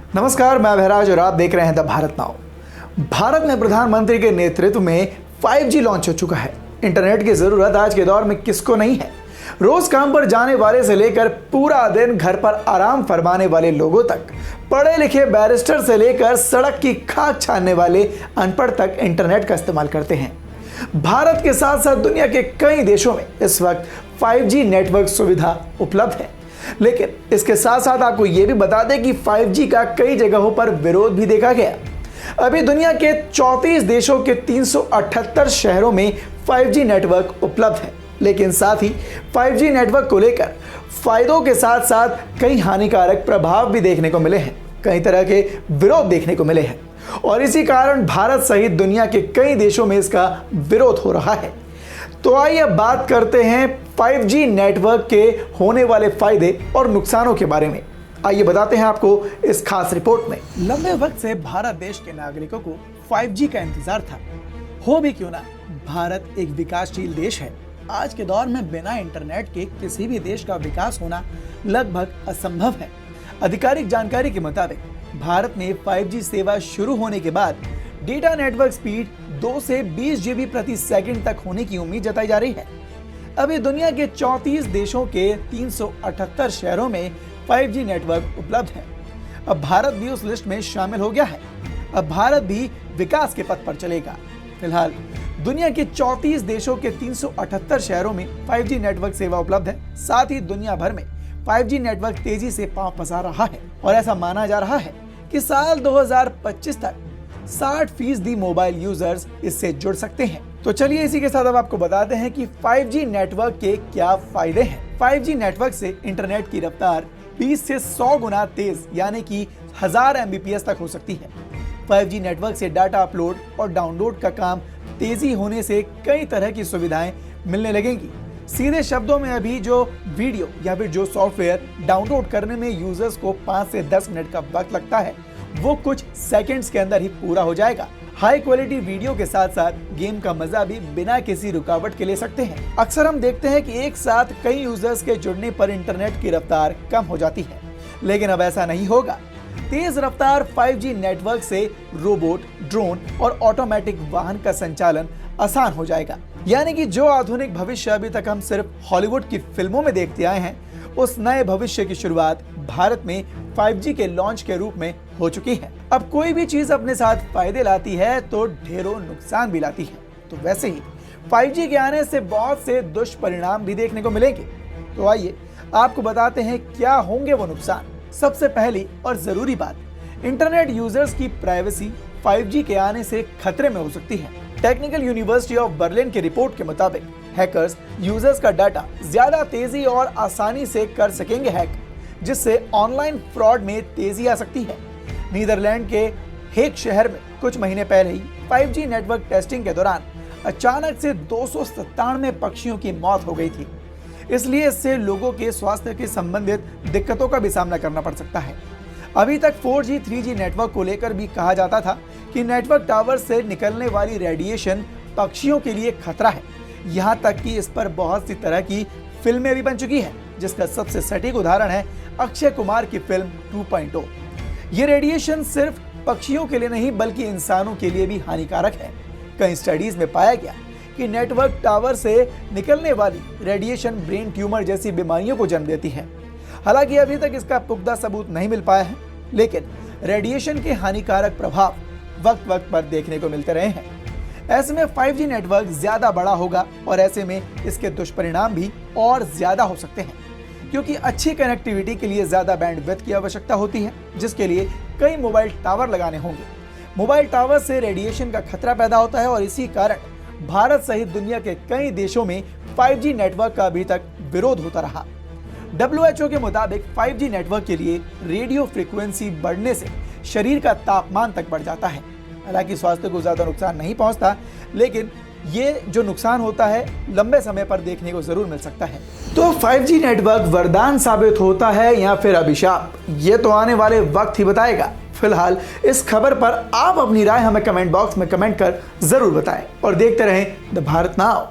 नमस्कार, मैं बहराज और आप देख रहे हैं द भारत नाउ। भारत में प्रधानमंत्री के नेतृत्व में 5G लॉन्च हो चुका है। इंटरनेट की जरूरत आज के दौर में किसको नहीं है। रोज काम पर जाने वाले से लेकर पूरा दिन घर पर आराम फरमाने वाले लोगों तक, पढ़े लिखे बैरिस्टर से लेकर सड़क की खाक छानने वाले अनपढ़ तक इंटरनेट का इस्तेमाल करते हैं। भारत के साथ साथ दुनिया के कई देशों में इस वक्त 5G नेटवर्क सुविधा उपलब्ध है। लेकिन इसके साथ साथ आपको यह भी बता दें कि 5G का कई जगहों पर विरोध भी देखा गया। अभी दुनिया के 34 देशों के 378 शहरों में 5G नेटवर्क उपलब्ध है, लेकिन साथ ही 5G नेटवर्क को लेकर फायदों के साथ साथ कई हानिकारक प्रभाव भी देखने को मिले हैं, कई तरह के विरोध देखने को मिले हैं और इसी कारण भारत सहित दुनिया के कई देशों में इसका विरोध हो रहा है। तो आइए अब बात करते हैं 5G नेटवर्क के होने वाले फायदे और नुकसानों के बारे में। आइए बताते हैं आपको इस खास रिपोर्ट में। लंबे वक्त से भारत देश के नागरिकों को 5G का इंतजार था। हो भी क्यों ना, भारत एक विकासशील देश है। आज के दौर में बिना इंटरनेट के किसी भी देश का विकास होना लगभग असंभव है। आधिकारिक जानकारी के मुताबिक भारत में 5G सेवा शुरू होने के बाद डेटा नेटवर्क स्पीड 2 से 20 GB प्रति सेकंड तक होने की उम्मीद जताई जा रही है। अभी दुनिया के 34 देशों के 378 शहरों में 5G नेटवर्क उपलब्ध है। अब भारत भी उस लिस्ट में शामिल हो गया है। अब भारत भी विकास के पथ पर चलेगा। फिलहाल दुनिया के 34 देशों के 378 शहरों में 5G नेटवर्क सेवा उपलब्ध है। साथ ही दुनिया भर में 5G नेटवर्क तेजी से पांव पसार रहा है और ऐसा माना जा रहा है कि साल 2025 तक 60% मोबाइल यूजर्स इससे जुड़ सकते हैं। तो चलिए इसी के साथ अब आपको बताते हैं कि 5G नेटवर्क के क्या फायदे हैं। 5G नेटवर्क से इंटरनेट की रफ्तार 20 से 100 गुना तेज यानी कि 1000 Mbps तक हो सकती है। 5G नेटवर्क से डाटा अपलोड और डाउनलोड का काम तेजी होने से कई तरह की सुविधाएं मिलने लगेंगी। सीधे शब्दों में अभी जो वीडियो या फिर जो सॉफ्टवेयर डाउनलोड करने में यूजर्स को 5 से 10 मिनट का वक्त लगता है, वो कुछ सेकंड्स के अंदर ही पूरा हो जाएगा। हाई क्वालिटी वीडियो के साथ साथ गेम का मजा भी बिना किसी रुकावट के ले सकते हैं। अक्सर हम देखते हैं कि एक साथ कई यूजर्स के जुड़ने पर इंटरनेट की रफ्तार कम हो जाती है, लेकिन अब ऐसा नहीं होगा। तेज रफ्तार 5G नेटवर्क से रोबोट, ड्रोन और ऑटोमेटिक वाहन का संचालन आसान हो जाएगा। यानी कि जो आधुनिक भविष्य अभी तक हम सिर्फ हॉलीवुड की फिल्मों में देखते आए हैं, उस नए भविष्य की शुरुआत भारत में 5G के लॉन्च के रूप में हो चुकी है। अब कोई भी चीज अपने साथ फायदे लाती है तो ढेरों नुकसान भी लाती है। तो वैसे ही 5G के आने से बहुत से दुष्परिणाम भी देखने को मिलेंगे। तो आइए आपको बताते हैं क्या होंगे वो नुकसान। सबसे पहली और जरूरी बात, इंटरनेट यूजर्स की प्राइवेसी 5G के आने से खतरे में हो सकती है। टेक्निकल यूनिवर्सिटी ऑफ बर्लिन की रिपोर्ट के मुताबिक हैकर्स यूजर्स का डाटा ज्यादा तेजी और आसानी से कर सकेंगे हैक, जिससे ऑनलाइन फ्रॉड में तेजी आ सकती है। नीदरलैंड के हेग शहर में कुछ महीने पहले ही 5G नेटवर्क टेस्टिंग के दौरान अचानक से 297 पक्षियों की मौत हो गई थी। इसलिए इससे लोगों के स्वास्थ्य के संबंधित दिक्कतों का भी सामना करना पड़ सकता है। अभी तक 4G 3G नेटवर्क को लेकर भी कहा जाता था कि नेटवर्क टावर से निकलने वाली रेडिएशन पक्षियों के लिए खतरा है। यहाँ तक कि इस पर बहुत सी तरह की फिल्में भी बन चुकी हैं, जिसका सबसे सटीक उदाहरण है अक्षय कुमार की फिल्म 2.0। ये रेडिएशन सिर्फ पक्षियों के लिए नहीं बल्कि इंसानों के लिए भी हानिकारक है। कई स्टडीज में पाया गया कि नेटवर्क टावर से निकलने वाली रेडिएशन ब्रेन ट्यूमर जैसी बीमारियों को जन्म देती है। हालांकि अभी तक इसका पुख्ता सबूत नहीं मिल पाया है, लेकिन रेडिएशन के हानिकारक प्रभाव वक्त वक्त पर देखने को मिलते रहे हैं। ऐसे में 5G नेटवर्क ज्यादा बड़ा होगा और ऐसे में इसके दुष्परिणाम भी और ज्यादा हो सकते हैं, क्योंकि अच्छी कनेक्टिविटी के लिए ज्यादा बैंडविड्थ की आवश्यकता होती है, जिसके लिए कई मोबाइल टावर लगाने होंगे। मोबाइल टावर से रेडिएशन का खतरा पैदा होता है और इसी कारण भारत सहित दुनिया के कई देशों में 5G नेटवर्क का अभी तक विरोध होता रहा। WHO के मुताबिक 5G नेटवर्क के लिए रेडियो फ्रीक्वेंसी बढ़ने से शरीर का तापमान तक बढ़ जाता है। हालांकि स्वास्थ्य को ज्यादा नुकसान नहीं पहुंचता, लेकिन ये जो नुकसान होता है लंबे समय पर देखने को जरूर मिल सकता है। तो 5G नेटवर्क वरदान साबित होता है या फिर अभिशाप, ये तो आने वाले वक्त ही बताएगा। फिलहाल इस खबर पर आप अपनी राय हमें कमेंट बॉक्स में कमेंट कर जरूर बताएं और देखते रहें द भारत नाउ।